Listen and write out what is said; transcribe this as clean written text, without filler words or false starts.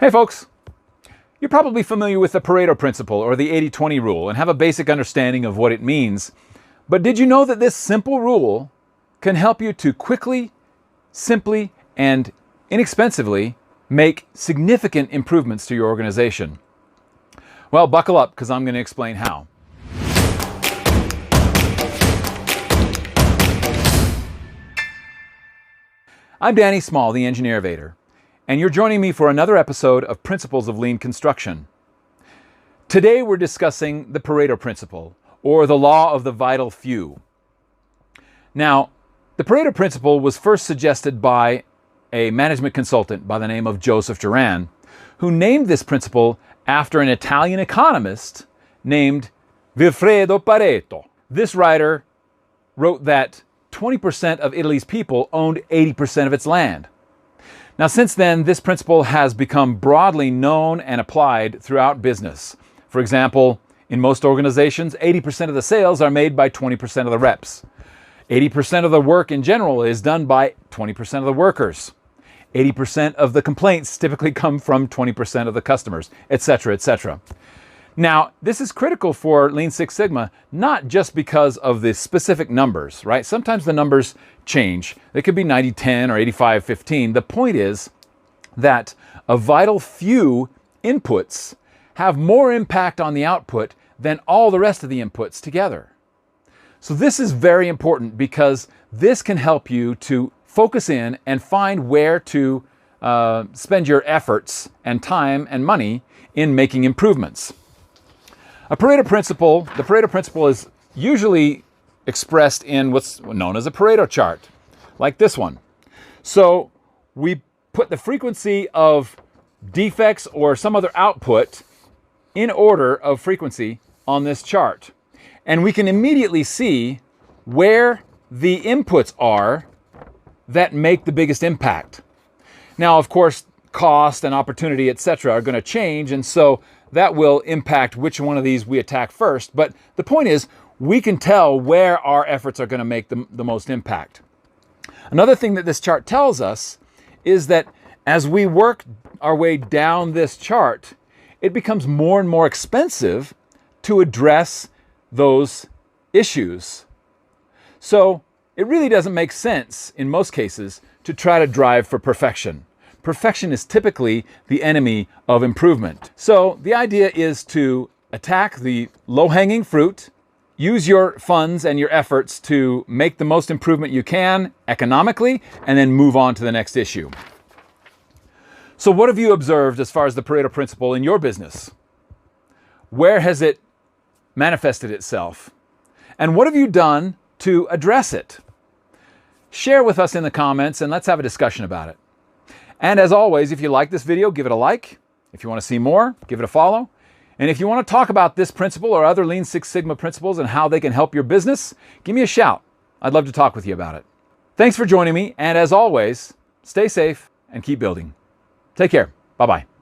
Hey folks, you're probably familiar with the Pareto Principle or the 80-20 rule and have a basic understanding of what it means. But did you know that this simple rule can help you to quickly, simply, and inexpensively make significant improvements to your organization? Well, buckle up because I'm going to explain how. I'm Danny Small, the Engineer-vator, and you're joining me for another episode of Principles of Lean Construction. Today we're discussing the Pareto Principle, or the law of the vital few. Now, the Pareto Principle was first suggested by a management consultant by the name of Joseph Juran, who named this principle after an Italian economist named Vilfredo Pareto. This writer wrote that 20% of Italy's people owned 80% of its land. Now, since then, this principle has become broadly known and applied throughout business. For example, in most organizations, 80% of the sales are made by 20% of the reps. 80% of the work in general is done by 20% of the workers. 80% of the complaints typically come from 20% of the customers, etc., etc. Now, this is critical for Lean Six Sigma, not just because of the specific numbers, right? Sometimes the numbers change. They could be 90-10 or 85-15. The point is that a vital few inputs have more impact on the output than all the rest of the inputs together. So this is very important because this can help you to focus in and find where to spend your efforts and time and money in making improvements. The Pareto Principle is usually expressed in what's known as a Pareto Chart, like this one. So we put the frequency of defects or some other output in order of frequency on this chart. And we can immediately see where the inputs are that make the biggest impact. Now, of course, cost and opportunity, etc., are going to change, and so that will impact which one of these we attack first. But the point is, we can tell where our efforts are going to make the most impact. Another thing that this chart tells us is that as we work our way down this chart, it becomes more and more expensive to address those issues. So it really doesn't make sense in most cases to try to drive for perfection. Perfection is typically the enemy of improvement. So the idea is to attack the low-hanging fruit, use your funds and your efforts to make the most improvement you can economically, and then move on to the next issue. So what have you observed as far as the Pareto Principle in your business? Where has it manifested itself? And what have you done to address it? Share with us in the comments and let's have a discussion about it. And as always, if you like this video, give it a like. If you want to see more, give it a follow. And if you want to talk about this principle or other Lean Six Sigma principles and how they can help your business, give me a shout. I'd love to talk with you about it. Thanks for joining me. And as always, stay safe and keep building. Take care. Bye-bye.